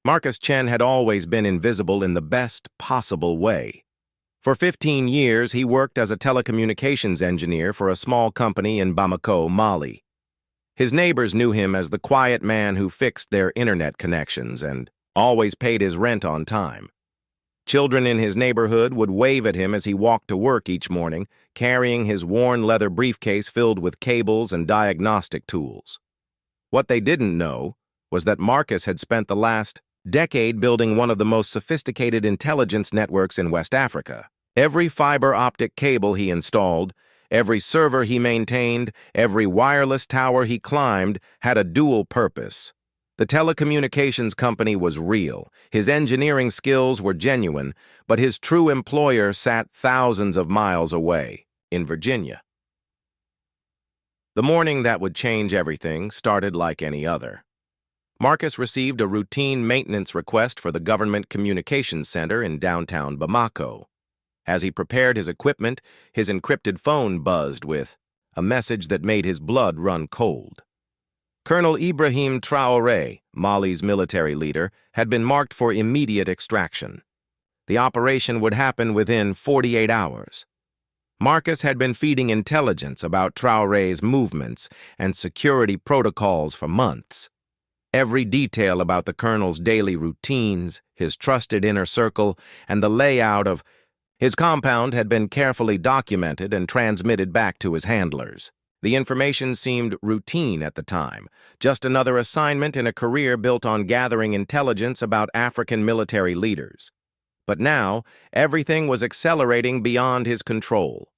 Marcus Chen had always been invisible in the best possible way. For 15 years, he worked as a telecommunications engineer for a small company in Bamako, Mali. His neighbors knew him as the quiet man who fixed their internet connections and always paid his rent on time. Children in his neighborhood would wave at him as he walked to work each morning, carrying his worn leather briefcase filled with cables and diagnostic tools. What they didn't know was that Marcus had spent the last decade building one of the most sophisticated intelligence networks in West Africa. Every fiber optic cable he installed, every server he maintained, every wireless tower he climbed had a dual purpose. The telecommunications company was real, his engineering skills were genuine, but his true employer sat thousands of miles away, in Virginia. The morning that would change everything started like any other. Marcus received a routine maintenance request for the Government Communications Center in downtown Bamako. As he prepared his equipment, his encrypted phone buzzed with a message that made his blood run cold. Colonel Ibrahim Traoré, Mali's military leader, had been marked for immediate extraction. The operation would happen within 48 hours. Marcus had been feeding intelligence about Traoré's movements and security protocols for months. Every detail about the colonel's daily routines, his trusted inner circle, and the layout of his compound had been carefully documented and transmitted back to his handlers. The information seemed routine at the time, just another assignment in a career built on gathering intelligence about African military leaders. But now, everything was accelerating beyond his control.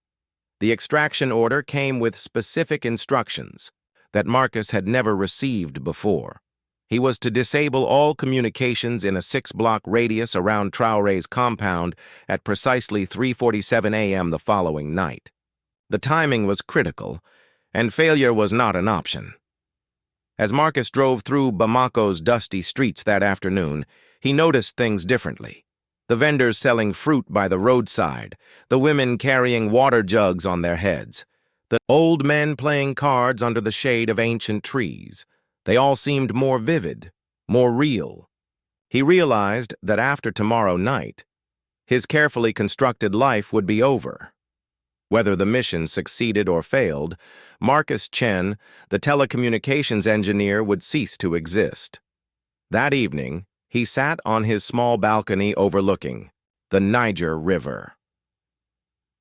The extraction order came with specific instructions that Marcus had never received before. He was to disable all communications in a 6-block radius around Traoré's compound at precisely 3:47 a.m. the following night. The timing was critical, and failure was not an option. As Marcus drove through Bamako's dusty streets that afternoon, he noticed things differently. The vendors selling fruit by the roadside, the women carrying water jugs on their heads, the old men playing cards under the shade of ancient trees. They all seemed more vivid, more real. He realized that after tomorrow night, his carefully constructed life would be over. Whether the mission succeeded or failed, Marcus Chen, the telecommunications engineer, would cease to exist. That evening, he sat on his small balcony overlooking the Niger River.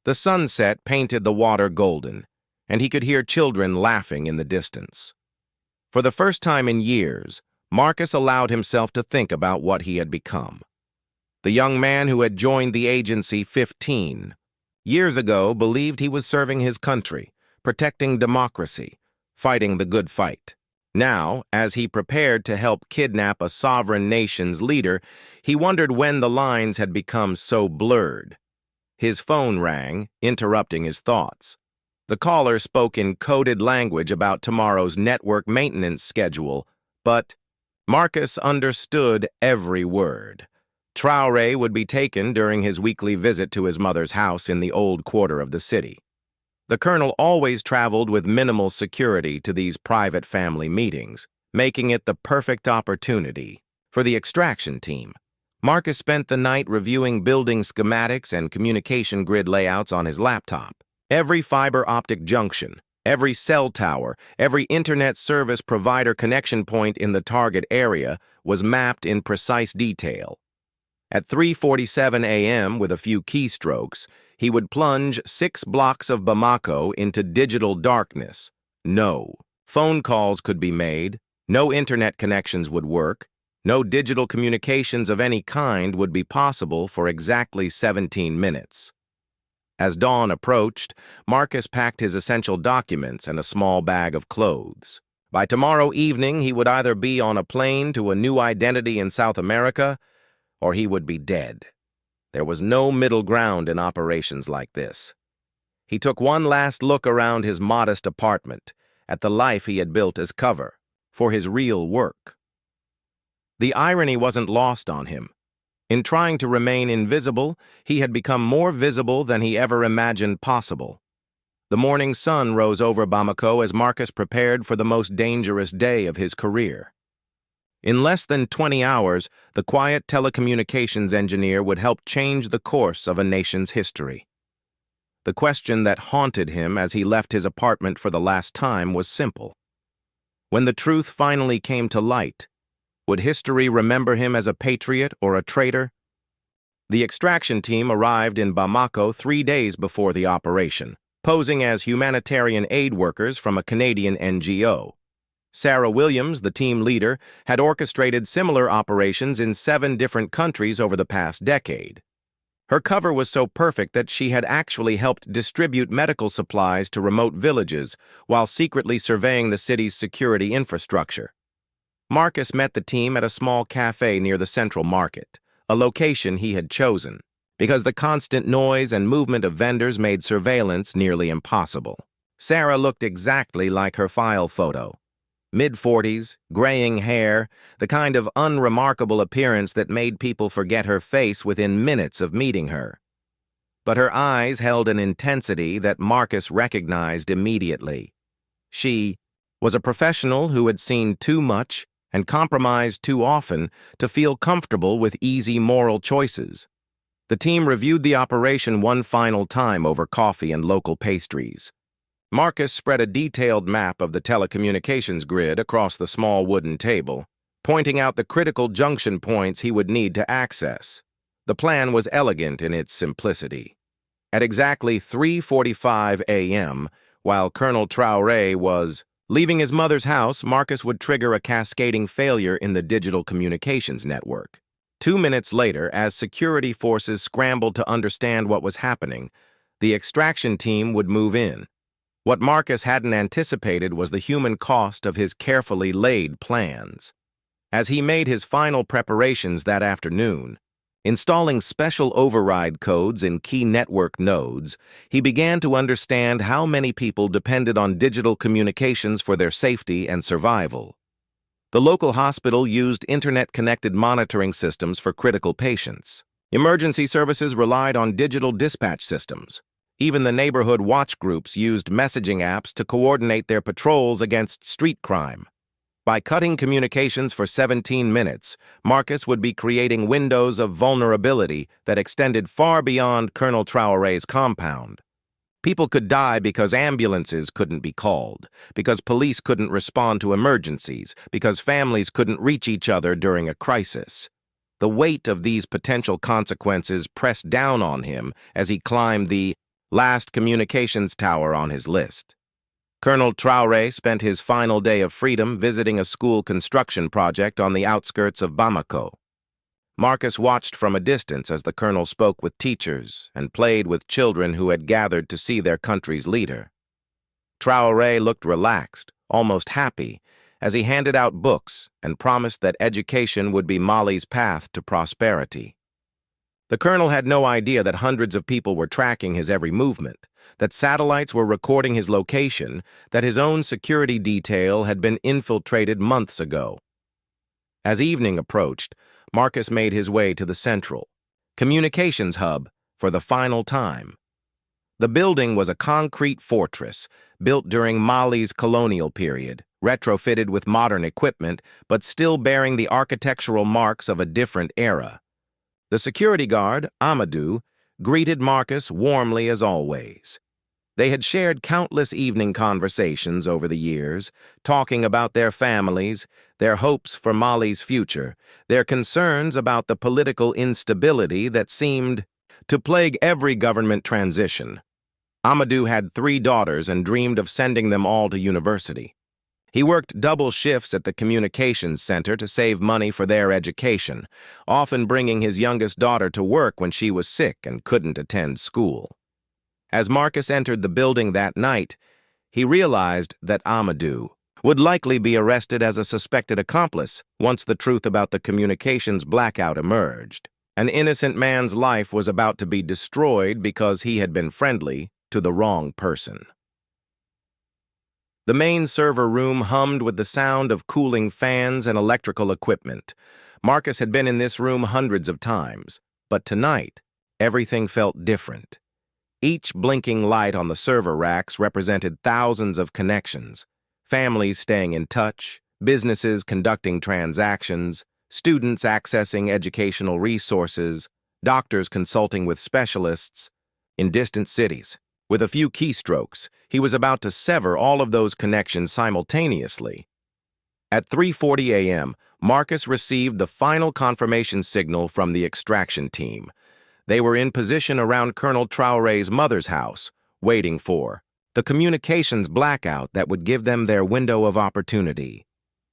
The sunset painted the water golden, and he could hear children laughing in the distance. For the first time in years, Marcus allowed himself to think about what he had become. The young man who had joined the agency 15 years ago believed he was serving his country, protecting democracy, fighting the good fight. Now, as he prepared to help kidnap a sovereign nation's leader, he wondered when the lines had become so blurred. His phone rang, interrupting his thoughts. The caller spoke in coded language about tomorrow's network maintenance schedule, but Marcus understood every word. Traoré would be taken during his weekly visit to his mother's house in the old quarter of the city. The colonel always traveled with minimal security to these private family meetings, making it the perfect opportunity for the extraction team. Marcus spent the night reviewing building schematics and communication grid layouts on his laptop. Every fiber optic junction, every cell tower, every internet service provider connection point in the target area was mapped in precise detail. At 3:47 a.m., with a few keystrokes, he would plunge 6 blocks of Bamako into digital darkness. No phone calls could be made, no internet connections would work, no digital communications of any kind would be possible for exactly 17 minutes. As dawn approached, Marcus packed his essential documents and a small bag of clothes. By tomorrow evening, he would either be on a plane to a new identity in South America, or he would be dead. There was no middle ground in operations like this. He took one last look around his modest apartment, at the life he had built as cover for his real work. The irony wasn't lost on him. In trying to remain invisible, he had become more visible than he ever imagined possible. The morning sun rose over Bamako as Marcus prepared for the most dangerous day of his career. In less than 20 hours, the quiet telecommunications engineer would help change the course of a nation's history. The question that haunted him as he left his apartment for the last time was simple. When the truth finally came to light, would history remember him as a patriot or a traitor? The extraction team arrived in Bamako 3 days before the operation, posing as humanitarian aid workers from a Canadian NGO. Sarah Williams, the team leader, had orchestrated similar operations in 7 different countries over the past decade. Her cover was so perfect that she had actually helped distribute medical supplies to remote villages while secretly surveying the city's security infrastructure. Marcus met the team at a small cafe near the central market, a location he had chosen, because the constant noise and movement of vendors made surveillance nearly impossible. Sarah looked exactly like her file photo. Mid-40s, graying hair, the kind of unremarkable appearance that made people forget her face within minutes of meeting her. But her eyes held an intensity that Marcus recognized immediately. She was a professional who had seen too much and compromised too often to feel comfortable with easy moral choices. The team reviewed the operation one final time over coffee and local pastries. Marcus spread a detailed map of the telecommunications grid across the small wooden table, pointing out the critical junction points he would need to access. The plan was elegant in its simplicity. At exactly 3:45 a.m., while Colonel Traoré was leaving his mother's house, Marcus would trigger a cascading failure in the digital communications network. 2 minutes later, as security forces scrambled to understand what was happening, the extraction team would move in. What Marcus hadn't anticipated was the human cost of his carefully laid plans. As he made his final preparations that afternoon, installing special override codes in key network nodes, he began to understand how many people depended on digital communications for their safety and survival. The local hospital used internet-connected monitoring systems for critical patients. Emergency services relied on digital dispatch systems. Even the neighborhood watch groups used messaging apps to coordinate their patrols against street crime. By cutting communications for 17 minutes, Marcus would be creating windows of vulnerability that extended far beyond Colonel Traoré's compound. People could die because ambulances couldn't be called, because police couldn't respond to emergencies, because families couldn't reach each other during a crisis. The weight of these potential consequences pressed down on him as he climbed the last communications tower on his list. Colonel Traoré spent his final day of freedom visiting a school construction project on the outskirts of Bamako. Marcus watched from a distance as the colonel spoke with teachers and played with children who had gathered to see their country's leader. Traoré looked relaxed, almost happy, as he handed out books and promised that education would be Mali's path to prosperity. The colonel had no idea that hundreds of people were tracking his every movement, that satellites were recording his location, that his own security detail had been infiltrated months ago. As evening approached, Marcus made his way to the central communications hub for the final time. The building was a concrete fortress built during Mali's colonial period, retrofitted with modern equipment, but still bearing the architectural marks of a different era. The security guard, Amadou, greeted Marcus warmly as always. They had shared countless evening conversations over the years, talking about their families, their hopes for Mali's future, their concerns about the political instability that seemed to plague every government transition. Amadou had 3 daughters and dreamed of sending them all to university. He worked double shifts at the communications center to save money for their education, often bringing his youngest daughter to work when she was sick and couldn't attend school. As Marcus entered the building that night, he realized that Amadou would likely be arrested as a suspected accomplice once the truth about the communications blackout emerged. An innocent man's life was about to be destroyed because he had been friendly to the wrong person. The main server room hummed with the sound of cooling fans and electrical equipment. Marcus had been in this room hundreds of times, but tonight, everything felt different. Each blinking light on the server racks represented thousands of connections, families staying in touch, businesses conducting transactions, students accessing educational resources, doctors consulting with specialists. In distant cities, with a few keystrokes, he was about to sever all of those connections simultaneously. At 3:40 a.m., Marcus received the final confirmation signal from the extraction team. They were in position around Colonel Traoré's mother's house, waiting for the communications blackout that would give them their window of opportunity.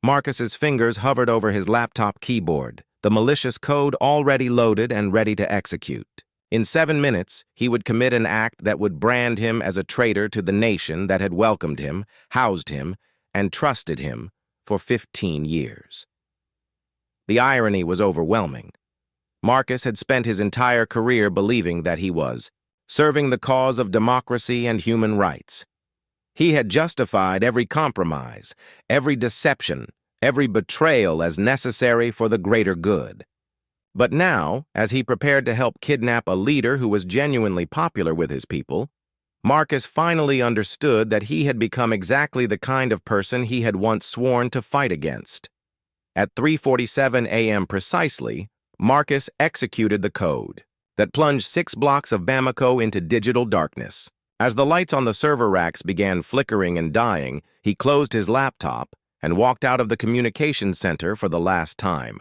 Marcus's fingers hovered over his laptop keyboard, the malicious code already loaded and ready to execute. In 7 minutes, he would commit an act that would brand him as a traitor to the nation that had welcomed him, housed him, and trusted him for 15 years. The irony was overwhelming. Marcus had spent his entire career believing that he was serving the cause of democracy and human rights. He had justified every compromise, every deception, every betrayal as necessary for the greater good. But now, as he prepared to help kidnap a leader who was genuinely popular with his people, Marcus finally understood that he had become exactly the kind of person he had once sworn to fight against. At 3:47 a.m. precisely, Marcus executed the code that plunged 6 blocks of Bamako into digital darkness. As the lights on the server racks began flickering and dying, he closed his laptop and walked out of the communications center for the last time.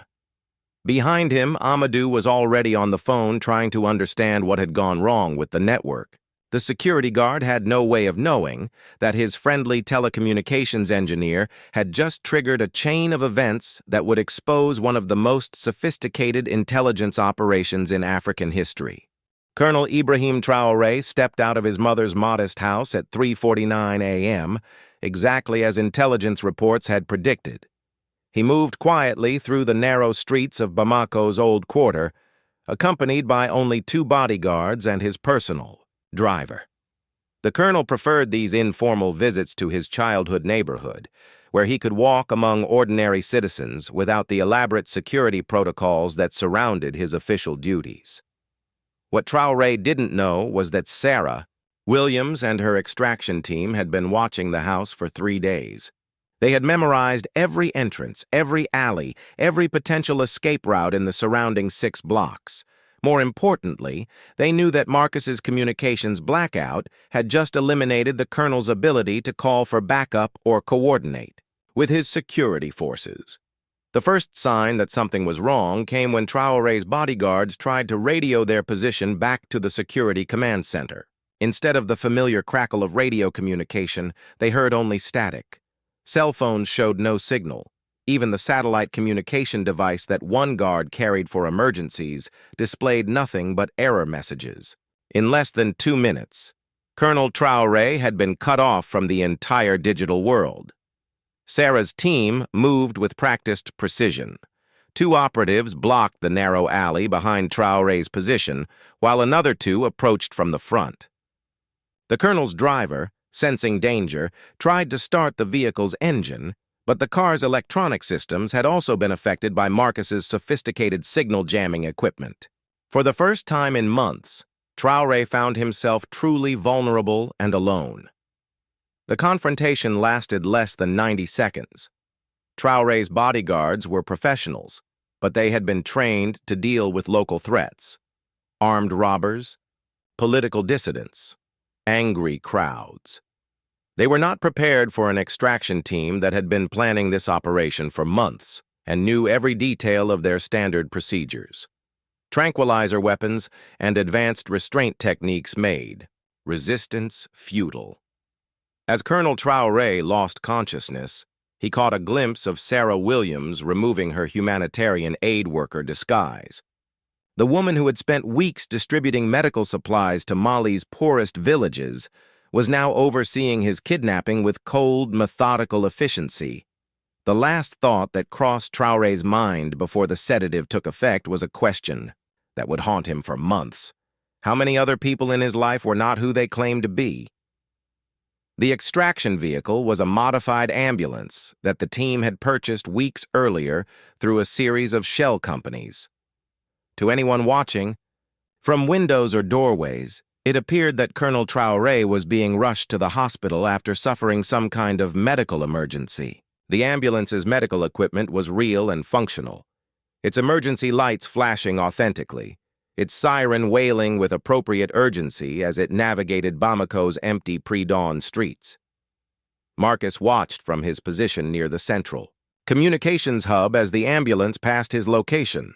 Behind him, Amadou was already on the phone trying to understand what had gone wrong with the network. The security guard had no way of knowing that his friendly telecommunications engineer had just triggered a chain of events that would expose one of the most sophisticated intelligence operations in African history. Colonel Ibrahim Traoré stepped out of his mother's modest house at 3:49 a.m., exactly as intelligence reports had predicted. He moved quietly through the narrow streets of Bamako's old quarter, accompanied by only 2 bodyguards and his personal driver. The colonel preferred these informal visits to his childhood neighborhood, where he could walk among ordinary citizens without the elaborate security protocols that surrounded his official duties. What Traoré didn't know was that Sarah Williams and her extraction team had been watching the house for 3 days. They had memorized every entrance, every alley, every potential escape route in the surrounding 6 blocks. More importantly, they knew that Marcus's communications blackout had just eliminated the colonel's ability to call for backup or coordinate with his security forces. The first sign that something was wrong came when Traoré's bodyguards tried to radio their position back to the security command center. Instead of the familiar crackle of radio communication, they heard only static. Cell phones showed no signal. Even the satellite communication device that one guard carried for emergencies displayed nothing but error messages. In less than 2 minutes, Colonel Traoré had been cut off from the entire digital world. Sarah's team moved with practiced precision. 2 operatives blocked the narrow alley behind Traoré's position, while another 2 approached from the front. The colonel's driver, sensing danger, tried to start the vehicle's engine, but the car's electronic systems had also been affected by Marcus's sophisticated signal jamming equipment. For the first time in months, Traoré found himself truly vulnerable and alone. The confrontation lasted less than 90 seconds. Traoré's bodyguards were professionals, but they had been trained to deal with local threats: armed robbers, political dissidents, angry crowds. They were not prepared for an extraction team that had been planning this operation for months and knew every detail of their standard procedures. Tranquilizer weapons and advanced restraint techniques made resistance futile. As Colonel Traoré lost consciousness, he caught a glimpse of Sarah Williams removing her humanitarian aid worker disguise. The woman who had spent weeks distributing medical supplies to Mali's poorest villages was now overseeing his kidnapping with cold, methodical efficiency. The last thought that crossed Traoré's mind before the sedative took effect was a question that would haunt him for months. How many other people in his life were not who they claimed to be? The extraction vehicle was a modified ambulance that the team had purchased weeks earlier through a series of shell companies. To anyone watching, from windows or doorways, it appeared that Colonel Traoré was being rushed to the hospital after suffering some kind of medical emergency. The ambulance's medical equipment was real and functional, its emergency lights flashing authentically, its siren wailing with appropriate urgency as it navigated Bamako's empty pre-dawn streets. Marcus watched from his position near the central communications hub as the ambulance passed his location.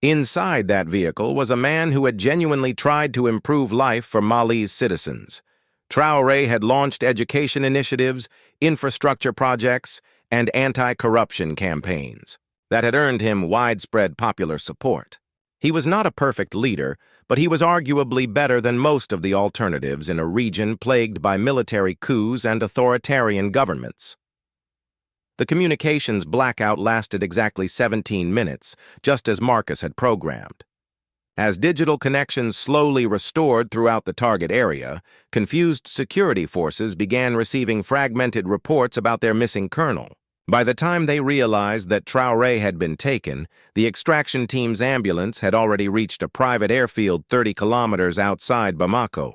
Inside that vehicle was a man who had genuinely tried to improve life for Mali's citizens. Traoré had launched education initiatives, infrastructure projects, and anti-corruption campaigns that had earned him widespread popular support. He was not a perfect leader, but he was arguably better than most of the alternatives in a region plagued by military coups and authoritarian governments. The communications blackout lasted exactly 17 minutes, just as Marcus had programmed. As digital connections slowly restored throughout the target area, confused security forces began receiving fragmented reports about their missing colonel. By the time they realized that Traoré had been taken, the extraction team's ambulance had already reached a private airfield 30 kilometers outside Bamako.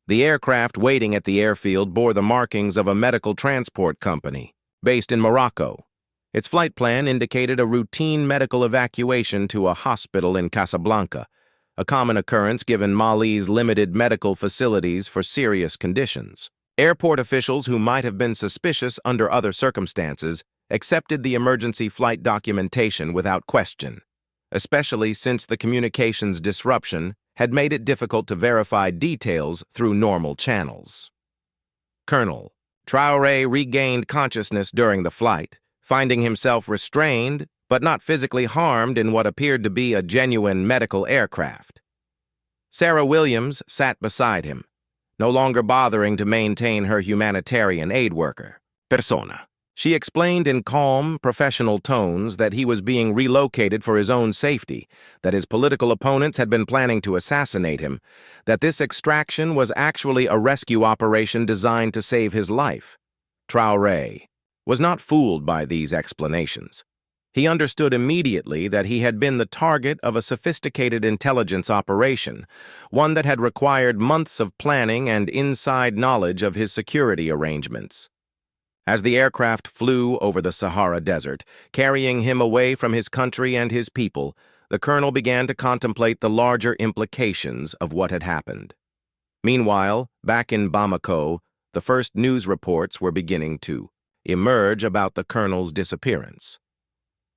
The aircraft waiting at the airfield bore the markings of a medical transport company based in Morocco. Its flight plan indicated a routine medical evacuation to a hospital in Casablanca, a common occurrence given Mali's limited medical facilities for serious conditions. Airport officials who might have been suspicious under other circumstances accepted the emergency flight documentation without question, especially since the communications disruption had made it difficult to verify details through normal channels. Colonel Traoré regained consciousness during the flight, finding himself restrained but not physically harmed in what appeared to be a genuine medical aircraft. Sarah Williams sat beside him, no longer bothering to maintain her humanitarian aid worker persona. She explained in calm, professional tones that he was being relocated for his own safety, that his political opponents had been planning to assassinate him, that this extraction was actually a rescue operation designed to save his life. Traoré was not fooled by these explanations. He understood immediately that he had been the target of a sophisticated intelligence operation, one that had required months of planning and inside knowledge of his security arrangements. As the aircraft flew over the Sahara Desert, carrying him away from his country and his people, the colonel began to contemplate the larger implications of what had happened. Meanwhile, back in Bamako, the first news reports were beginning to emerge about the colonel's disappearance.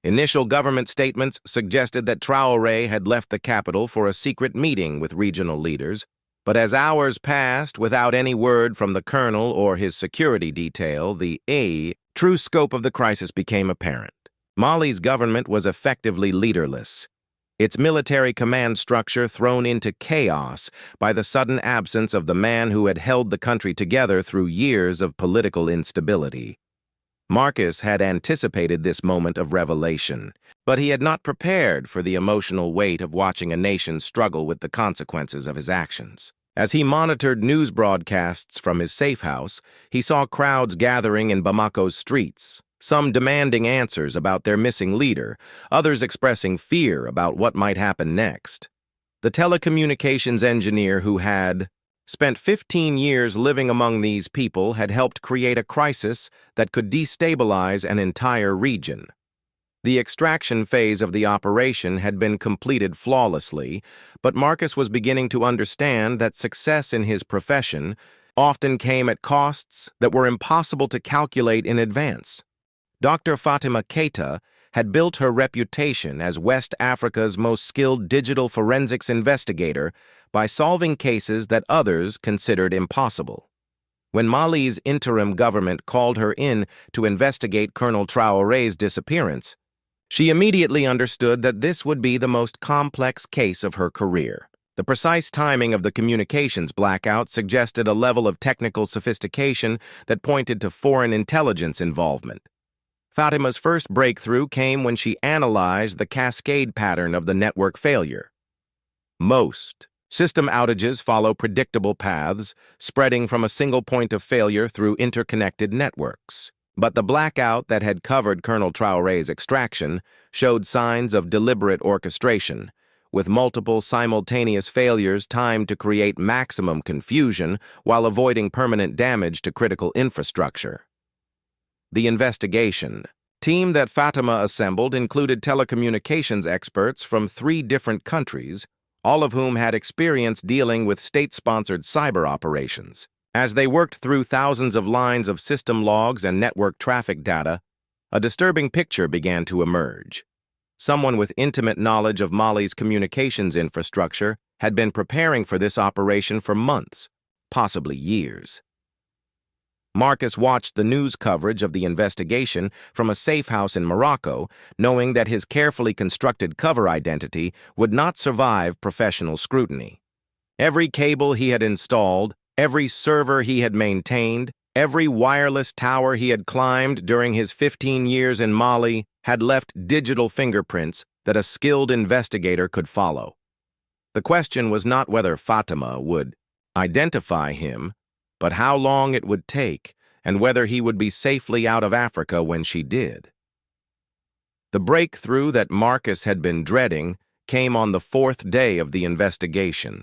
Initial government statements suggested that Traoré had left the capital for a secret meeting with regional leaders, but as hours passed without any word from the colonel or his security detail, the true scope of the crisis became apparent. Mali's government was effectively leaderless, its military command structure thrown into chaos by the sudden absence of the man who had held the country together through years of political instability. Marcus had anticipated this moment of revelation, but he had not prepared for the emotional weight of watching a nation struggle with the consequences of his actions. As he monitored news broadcasts from his safe house, he saw crowds gathering in Bamako's streets, some demanding answers about their missing leader, others expressing fear about what might happen next. The telecommunications engineer who had spent 15 years living among these people had helped create a crisis that could destabilize an entire region. The extraction phase of the operation had been completed flawlessly, but Marcus was beginning to understand that success in his profession often came at costs that were impossible to calculate in advance. Dr. Fatima Keita had built her reputation as West Africa's most skilled digital forensics investigator by solving cases that others considered impossible. When Mali's interim government called her in to investigate Colonel Traoré's disappearance, she immediately understood that this would be the most complex case of her career. The precise timing of the communications blackout suggested a level of technical sophistication that pointed to foreign intelligence involvement. Fatima's first breakthrough came when she analyzed the cascade pattern of the network failure. Most system outages follow predictable paths, spreading from a single point of failure through interconnected networks. But the blackout that had covered Colonel Traoré's extraction showed signs of deliberate orchestration, with multiple simultaneous failures timed to create maximum confusion while avoiding permanent damage to critical infrastructure. The investigation team that Fatima assembled included telecommunications experts from 3 different countries, all of whom had experience dealing with state-sponsored cyber operations. As they worked through thousands of lines of system logs and network traffic data, a disturbing picture began to emerge. Someone with intimate knowledge of Mali's communications infrastructure had been preparing for this operation for months, possibly years. Marcus watched the news coverage of the investigation from a safe house in Morocco, knowing that his carefully constructed cover identity would not survive professional scrutiny. Every cable he had installed, every server he had maintained, every wireless tower he had climbed during his 15 years in Mali had left digital fingerprints that a skilled investigator could follow. The question was not whether Fatima would identify him, but how long it would take and whether he would be safely out of Africa when she did. The breakthrough that Marcus had been dreading came on the 4th day of the investigation.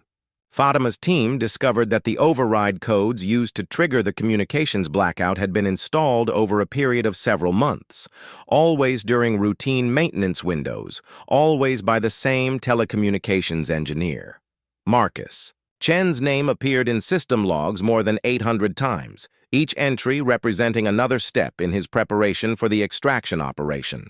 Fatima's team discovered that the override codes used to trigger the communications blackout had been installed over a period of several months, always during routine maintenance windows, always by the same telecommunications engineer. Marcus. Chen's name appeared in system logs more than 800 times, each entry representing another step in his preparation for the extraction operation.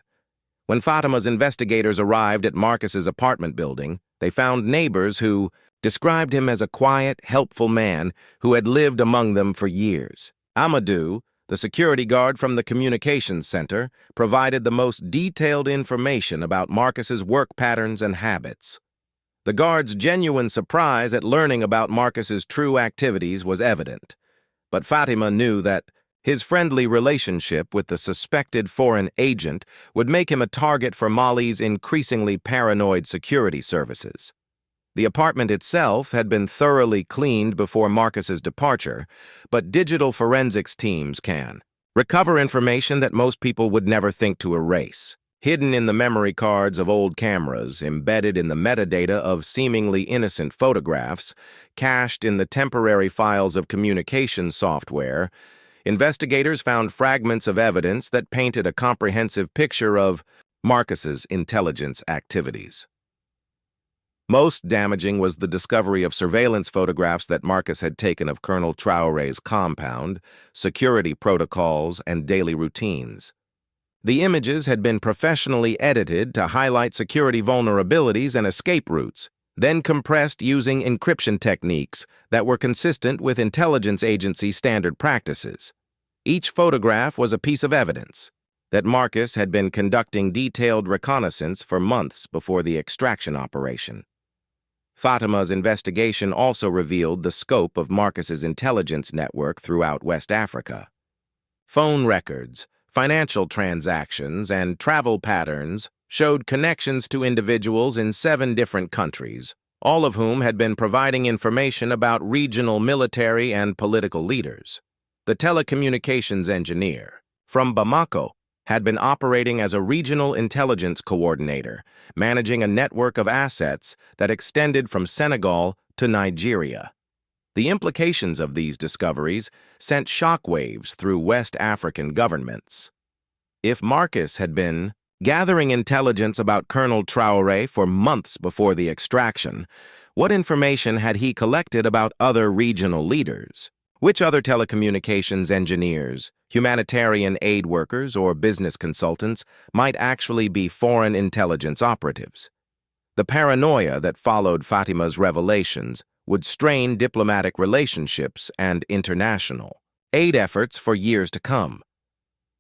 When Fatima's investigators arrived at Marcus's apartment building, they found neighbors who described him as a quiet, helpful man who had lived among them for years. Amadou, the security guard from the communications center, provided the most detailed information about Marcus's work patterns and habits. The guard's genuine surprise at learning about Marcus's true activities was evident, but Fatima knew that his friendly relationship with the suspected foreign agent would make him a target for Mali's increasingly paranoid security services. The apartment itself had been thoroughly cleaned before Marcus's departure, but digital forensics teams can recover information that most people would never think to erase. Hidden in the memory cards of old cameras, embedded in the metadata of seemingly innocent photographs, cached in the temporary files of communication software, investigators found fragments of evidence that painted a comprehensive picture of Marcus's intelligence activities. Most damaging was the discovery of surveillance photographs that Marcus had taken of Colonel Traoré's compound, security protocols, and daily routines. The images had been professionally edited to highlight security vulnerabilities and escape routes, then compressed using encryption techniques that were consistent with intelligence agency standard practices. Each photograph was a piece of evidence that Marcus had been conducting detailed reconnaissance for months before the extraction operation. Fatima's investigation also revealed the scope of Marcus's intelligence network throughout West Africa. Phone records, financial transactions, and travel patterns showed connections to individuals in 7 different countries, all of whom had been providing information about regional military and political leaders. The telecommunications engineer from Bamako had been operating as a regional intelligence coordinator, managing a network of assets that extended from Senegal to Nigeria. The implications of these discoveries sent shockwaves through West African governments. If Marcus had been gathering intelligence about Colonel Traoré for months before the extraction, what information had he collected about other regional leaders? Which other telecommunications engineers, humanitarian aid workers, or business consultants might actually be foreign intelligence operatives? The paranoia that followed Fatima's revelations would strain diplomatic relationships and international aid efforts for years to come.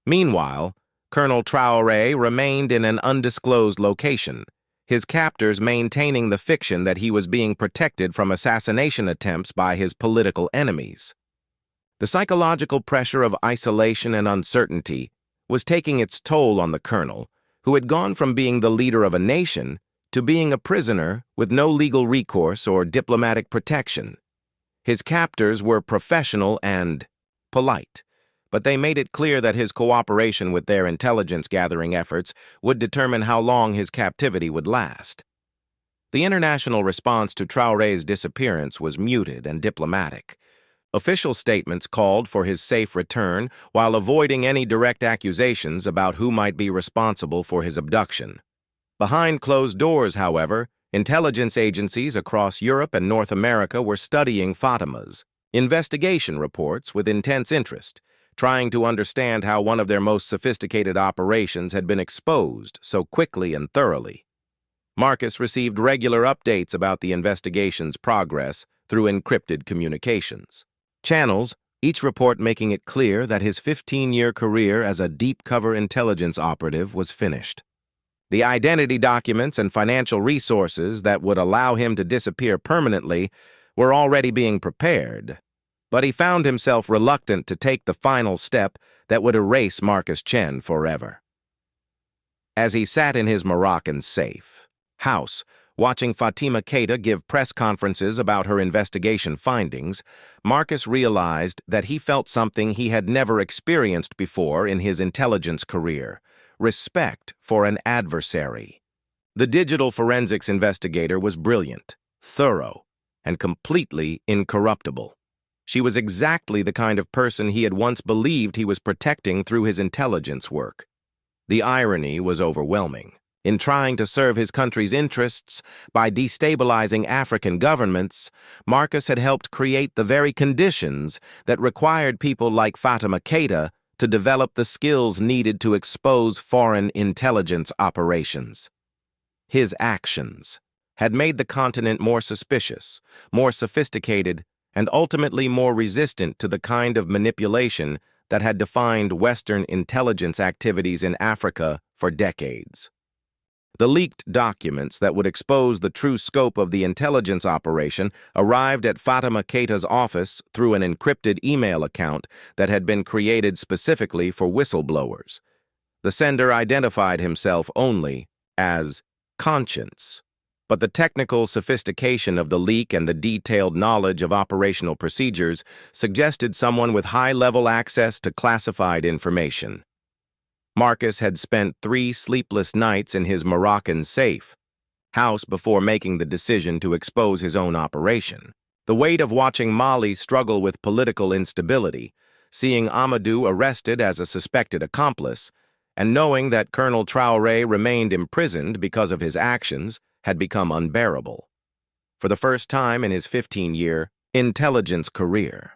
Meanwhile, Colonel Traoré remained in an undisclosed location, his captors maintaining the fiction that he was being protected from assassination attempts by his political enemies. The psychological pressure of isolation and uncertainty was taking its toll on the colonel, who had gone from being the leader of a nation to being a prisoner with no legal recourse or diplomatic protection. His captors were professional and polite, but they made it clear that his cooperation with their intelligence-gathering efforts would determine how long his captivity would last. The international response to Traoré's disappearance was muted and diplomatic. Official statements called for his safe return while avoiding any direct accusations about who might be responsible for his abduction. Behind closed doors, however, intelligence agencies across Europe and North America were studying Fatima's investigation reports with intense interest, trying to understand how one of their most sophisticated operations had been exposed so quickly and thoroughly. Marcus received regular updates about the investigation's progress through encrypted communications channels, each report making it clear that his 15-year career as a deep-cover intelligence operative was finished. The identity documents and financial resources that would allow him to disappear permanently were already being prepared, but he found himself reluctant to take the final step that would erase Marcus Chen forever. As he sat in his Moroccan safe house, watching Fatima Keita give press conferences about her investigation findings, Marcus realized that he felt something he had never experienced before in his intelligence career: respect for an adversary. The digital forensics investigator was brilliant, thorough, and completely incorruptible. She was exactly the kind of person he had once believed he was protecting through his intelligence work. The irony was overwhelming. In trying to serve his country's interests by destabilizing African governments, Marcus had helped create the very conditions that required people like Fatima Keita to develop the skills needed to expose foreign intelligence operations. His actions had made the continent more suspicious, more sophisticated, and ultimately more resistant to the kind of manipulation that had defined Western intelligence activities in Africa for decades. The leaked documents that would expose the true scope of the intelligence operation arrived at Fatima Keita's office through an encrypted email account that had been created specifically for whistleblowers. The sender identified himself only as Conscience, but the technical sophistication of the leak and the detailed knowledge of operational procedures suggested someone with high-level access to classified information. Marcus had spent 3 sleepless nights in his Moroccan safe house before making the decision to expose his own operation. The weight of watching Mali struggle with political instability, seeing Amadou arrested as a suspected accomplice, and knowing that Colonel Traoré remained imprisoned because of his actions had become unbearable. For the first time in his 15-year intelligence career,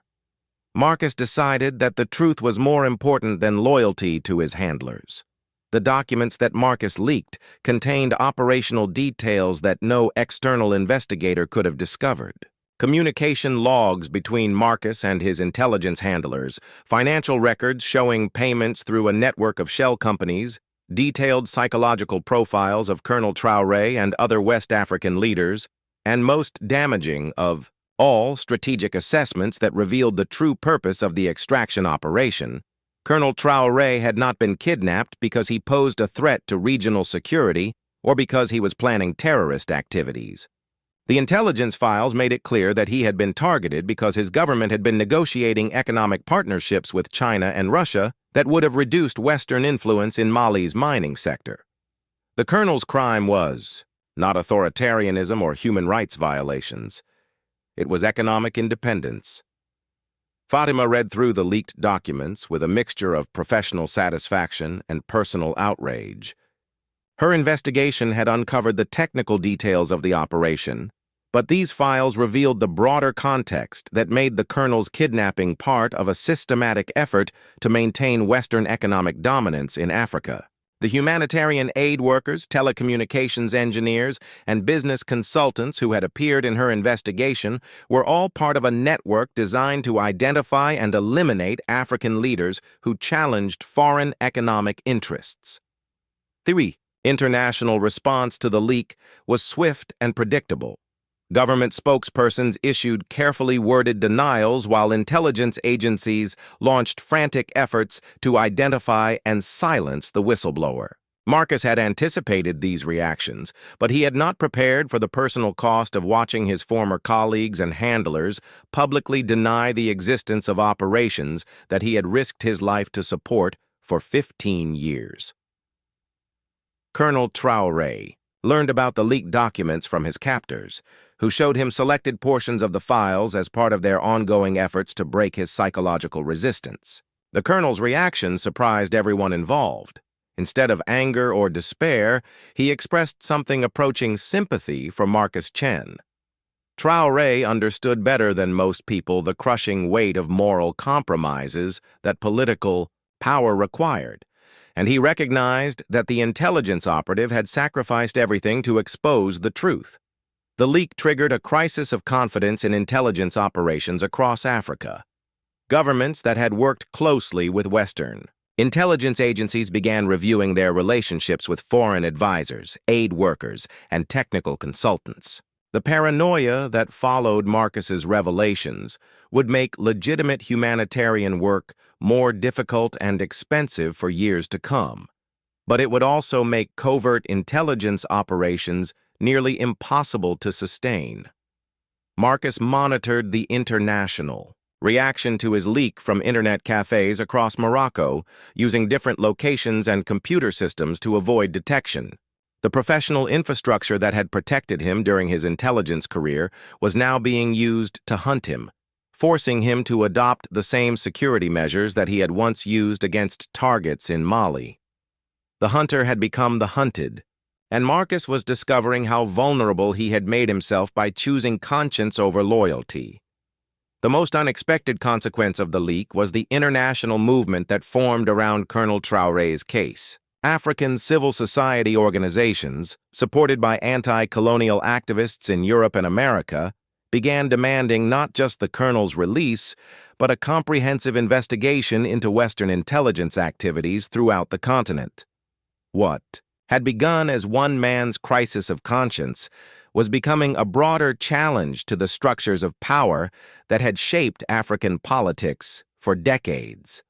Marcus decided that the truth was more important than loyalty to his handlers. The documents that Marcus leaked contained operational details that no external investigator could have discovered. Communication logs between Marcus and his intelligence handlers, financial records showing payments through a network of shell companies, detailed psychological profiles of Colonel Traoré and other West African leaders, and most damaging of all, strategic assessments that revealed the true purpose of the extraction operation. Colonel Traoré had not been kidnapped because he posed a threat to regional security or because he was planning terrorist activities. The intelligence files made it clear that he had been targeted because his government had been negotiating economic partnerships with China and Russia that would have reduced Western influence in Mali's mining sector. The colonel's crime was not authoritarianism or human rights violations. It was economic independence. Fatima read through the leaked documents with a mixture of professional satisfaction and personal outrage. Her investigation had uncovered the technical details of the operation, but these files revealed the broader context that made the colonel's kidnapping part of a systematic effort to maintain Western economic dominance in Africa. The humanitarian aid workers, telecommunications engineers, and business consultants who had appeared in her investigation were all part of a network designed to identify and eliminate African leaders who challenged foreign economic interests. 3. International response to the leak was swift and predictable. Government spokespersons issued carefully worded denials while intelligence agencies launched frantic efforts to identify and silence the whistleblower. Marcus had anticipated these reactions, but he had not prepared for the personal cost of watching his former colleagues and handlers publicly deny the existence of operations that he had risked his life to support for 15 years. Colonel Traoré, learned about the leaked documents from his captors, who showed him selected portions of the files as part of their ongoing efforts to break his psychological resistance. The colonel's reaction surprised everyone involved. Instead of anger or despair, he expressed something approaching sympathy for Marcus Chen. Traoré understood better than most people the crushing weight of moral compromises that political power required, and he recognized that the intelligence operative had sacrificed everything to expose the truth. The leak triggered a crisis of confidence in intelligence operations across Africa. Governments that had worked closely with Western intelligence agencies began reviewing their relationships with foreign advisors, aid workers, and technical consultants. The paranoia that followed Marcus's revelations would make legitimate humanitarian work more difficult and expensive for years to come, but it would also make covert intelligence operations nearly impossible to sustain. Marcus monitored the international reaction to his leak from internet cafes across Morocco, using different locations and computer systems to avoid detection. The professional infrastructure that had protected him during his intelligence career was now being used to hunt him, forcing him to adopt the same security measures that he had once used against targets in Mali. The hunter had become the hunted, and Marcus was discovering how vulnerable he had made himself by choosing conscience over loyalty. The most unexpected consequence of the leak was the international movement that formed around Colonel Traoré's case. African civil society organizations, supported by anti-colonial activists in Europe and America, began demanding not just the colonel's release, but a comprehensive investigation into Western intelligence activities throughout the continent. What had begun as one man's crisis of conscience was becoming a broader challenge to the structures of power that had shaped African politics for decades.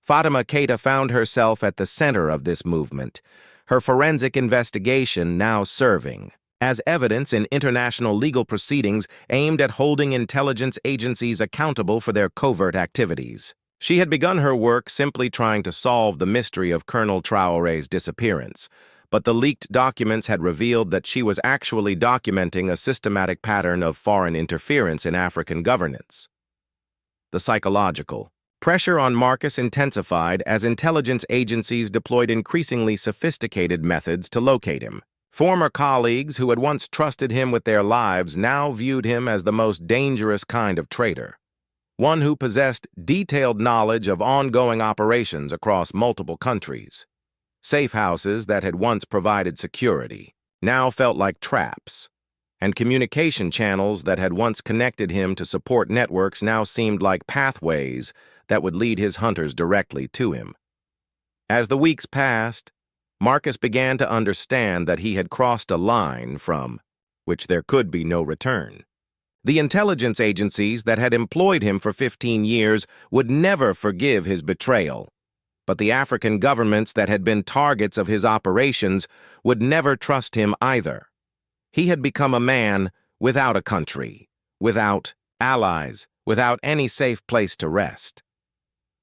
Fatima Keita found herself at the center of this movement, her forensic investigation now serving as evidence in international legal proceedings aimed at holding intelligence agencies accountable for their covert activities. She had begun her work simply trying to solve the mystery of Colonel Traoré's disappearance, but the leaked documents had revealed that she was actually documenting a systematic pattern of foreign interference in African governance. The psychological pressure on Marcus intensified as intelligence agencies deployed increasingly sophisticated methods to locate him. Former colleagues who had once trusted him with their lives now viewed him as the most dangerous kind of traitor, one who possessed detailed knowledge of ongoing operations across multiple countries. Safe houses that had once provided security now felt like traps, and communication channels that had once connected him to support networks now seemed like pathways that would lead his hunters directly to him. As the weeks passed, Marcus began to understand that he had crossed a line from which there could be no return. The intelligence agencies that had employed him for 15 years would never forgive his betrayal, but the African governments that had been targets of his operations would never trust him either. He had become a man without a country, without allies, without any safe place to rest.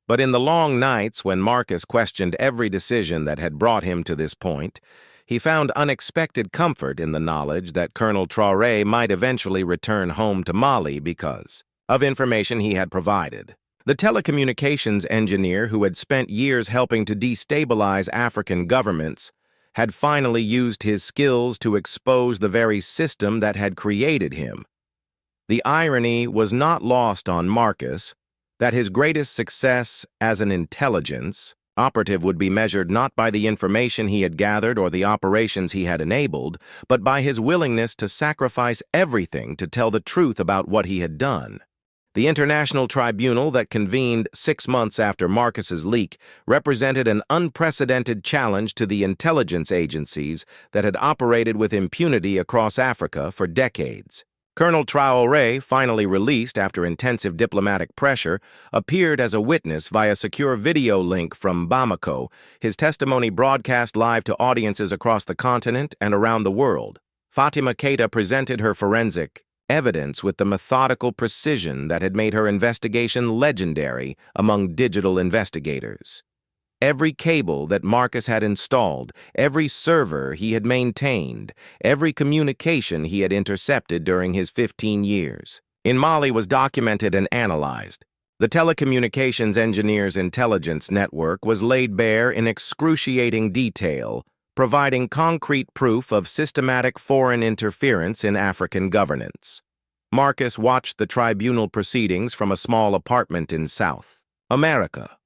But in the long nights when Marcus questioned every decision that had brought him to this point, he found unexpected comfort in the knowledge that Colonel Traoré might eventually return home to Mali because of information he had provided. The telecommunications engineer who had spent years helping to destabilize African governments had finally used his skills to expose the very system that had created him. The irony was not lost on Marcus that his greatest success as an intelligence operative would be measured not by the information he had gathered or the operations he had enabled, but by his willingness to sacrifice everything to tell the truth about what he had done. The international tribunal that convened 6 months after Marcus's leak represented an unprecedented challenge to the intelligence agencies that had operated with impunity across Africa for decades. Colonel Traoré, finally released after intensive diplomatic pressure, appeared as a witness via secure video link from Bamako, his testimony broadcast live to audiences across the continent and around the world. Fatima Keita presented her forensic evidence with the methodical precision that had made her investigation legendary among digital investigators. Every cable that Marcus had installed, every server he had maintained, every communication he had intercepted during his 15 years. In Mali was documented and analyzed. The telecommunications engineer's intelligence network was laid bare in excruciating detail, providing concrete proof of systematic foreign interference in African governance. Marcus watched the tribunal proceedings from a small apartment in South America,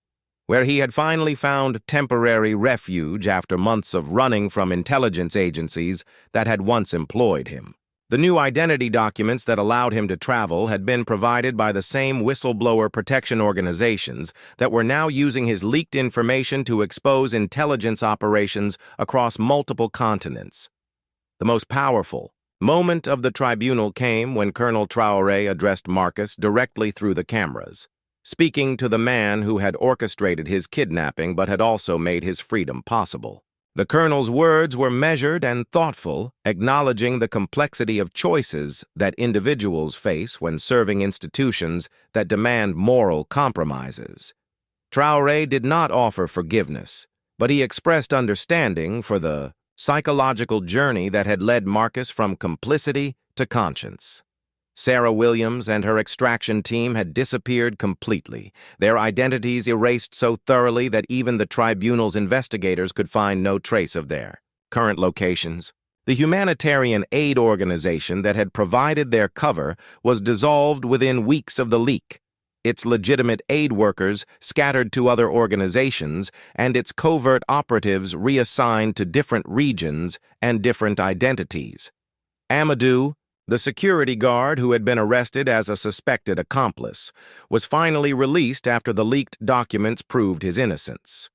where he had finally found temporary refuge after months of running from intelligence agencies that had once employed him. The new identity documents that allowed him to travel had been provided by the same whistleblower protection organizations that were now using his leaked information to expose intelligence operations across multiple continents. The most powerful moment of the tribunal came when Colonel Traoré addressed Marcus directly through the cameras, speaking to the man who had orchestrated his kidnapping but had also made his freedom possible. The colonel's words were measured and thoughtful, acknowledging the complexity of choices that individuals face when serving institutions that demand moral compromises. Traoré did not offer forgiveness, but he expressed understanding for the psychological journey that had led Marcus from complicity to conscience. Sarah Williams and her extraction team had disappeared completely, their identities erased so thoroughly that even the tribunal's investigators could find no trace of their current locations. The humanitarian aid organization that had provided their cover was dissolved within weeks of the leak, its legitimate aid workers scattered to other organizations, and its covert operatives reassigned to different regions and different identities. Amadou, the security guard who had been arrested as a suspected accomplice, was finally released after the leaked documents proved his innocence.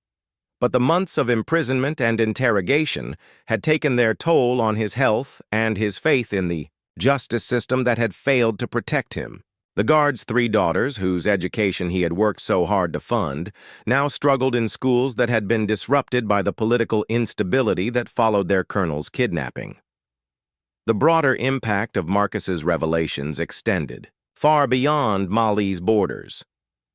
But the months of imprisonment and interrogation had taken their toll on his health and his faith in the justice system that had failed to protect him. The guard's 3 daughters, whose education he had worked so hard to fund, now struggled in schools that had been disrupted by the political instability that followed their colonel's kidnapping. The broader impact of Marcus's revelations extended far beyond Mali's borders.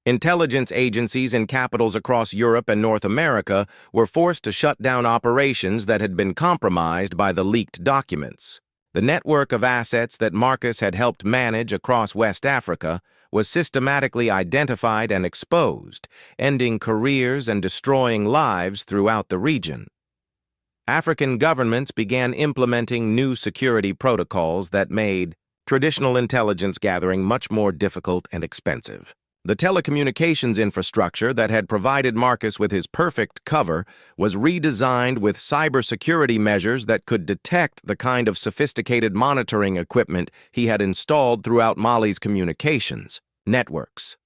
Intelligence agencies in capitals across Europe and North America were forced to shut down operations that had been compromised by the leaked documents. The network of assets that Marcus had helped manage across West Africa was systematically identified and exposed, ending careers and destroying lives throughout the region. African governments began implementing new security protocols that made traditional intelligence gathering much more difficult and expensive. The telecommunications infrastructure that had provided Marcus with his perfect cover was redesigned with cybersecurity measures that could detect the kind of sophisticated monitoring equipment he had installed throughout Mali's communications networks.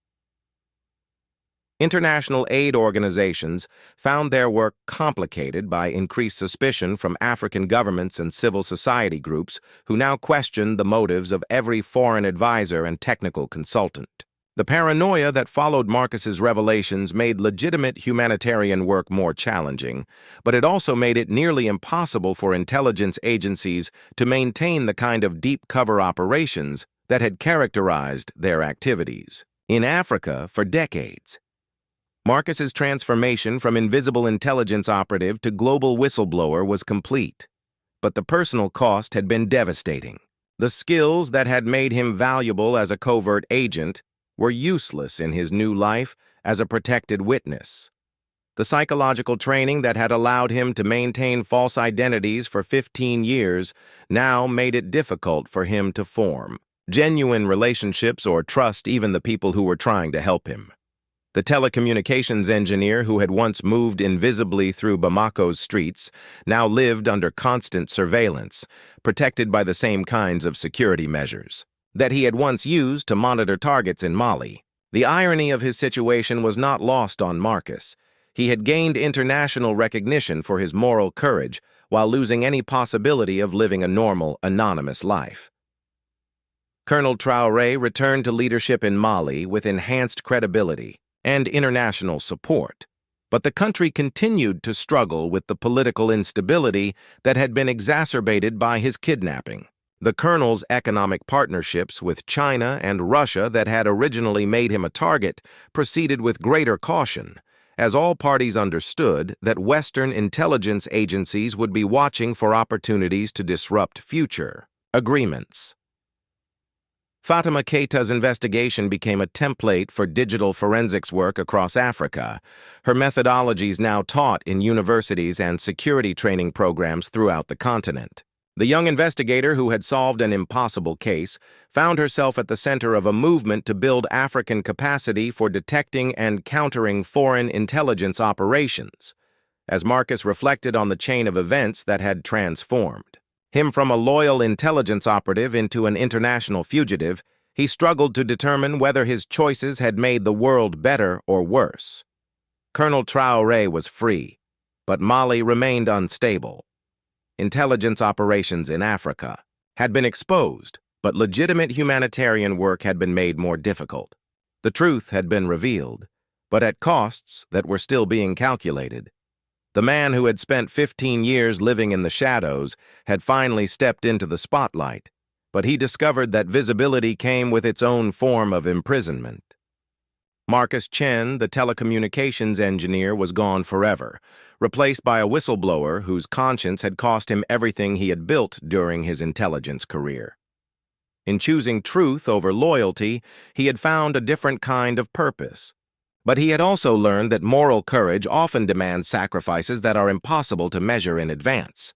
International aid organizations found their work complicated by increased suspicion from African governments and civil society groups who now questioned the motives of every foreign advisor and technical consultant. The paranoia that followed Marcus's revelations made legitimate humanitarian work more challenging, but it also made it nearly impossible for intelligence agencies to maintain the kind of deep cover operations that had characterized their activities. In Africa, for decades, Marcus's transformation from invisible intelligence operative to global whistleblower was complete, but the personal cost had been devastating. The skills that had made him valuable as a covert agent were useless in his new life as a protected witness. The psychological training that had allowed him to maintain false identities for 15 years now made it difficult for him to form genuine relationships or trust even the people who were trying to help him. The telecommunications engineer who had once moved invisibly through Bamako's streets now lived under constant surveillance, protected by the same kinds of security measures that he had once used to monitor targets in Mali. The irony of his situation was not lost on Marcus. He had gained international recognition for his moral courage while losing any possibility of living a normal, anonymous life. Colonel Traoré returned to leadership in Mali with enhanced credibility and international support, but the country continued to struggle with the political instability that had been exacerbated by his kidnapping. The colonel's economic partnerships with China and Russia that had originally made him a target proceeded with greater caution, as all parties understood that Western intelligence agencies would be watching for opportunities to disrupt future agreements. Fatima Keita's investigation became a template for digital forensics work across Africa, her methodologies now taught in universities and security training programs throughout the continent. The young investigator who had solved an impossible case found herself at the center of a movement to build African capacity for detecting and countering foreign intelligence operations, as Marcus reflected on the chain of events that had transformed him from a loyal intelligence operative into an international fugitive. He struggled to determine whether his choices had made the world better or worse. Colonel Traoré was free, but Mali remained unstable. Intelligence operations in Africa had been exposed, but legitimate humanitarian work had been made more difficult. The truth had been revealed, but at costs that were still being calculated. The man who had spent 15 years living in the shadows had finally stepped into the spotlight, but he discovered that visibility came with its own form of imprisonment. Marcus Chen, the telecommunications engineer, was gone forever, replaced by a whistleblower whose conscience had cost him everything he had built during his intelligence career. In choosing truth over loyalty, he had found a different kind of purpose. But he had also learned that moral courage often demands sacrifices that are impossible to measure in advance.